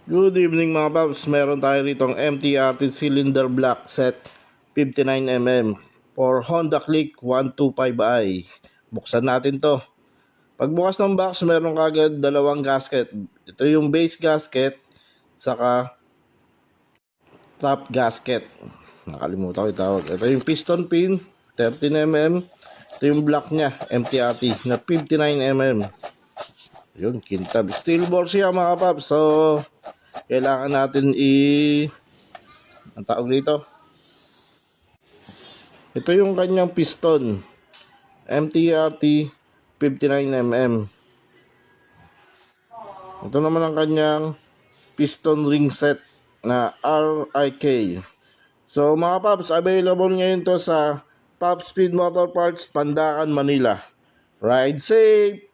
Good evening mga paps, meron tayo rito ang MTRT cylinder block set 59mm for Honda Click 125i. Buksan natin to. Pagbukas ng box, meron kagad dalawang gasket. Ito yung base gasket, saka top gasket. Nakalimutan ko itawag. Ito yung piston pin, 13mm. Ito yung block niya, MTRT na 59mm. Yun, kintab. Steel ball siya mga paps. So, kailangan natin ang tawag dito, ito yung kanyang piston MTRT 59mm. Ito naman ang kanyang piston ring set na RIK. So mga paps, available ngayon to sa Pop Speed Motor Parts, Pandacan, Manila. Ride safe!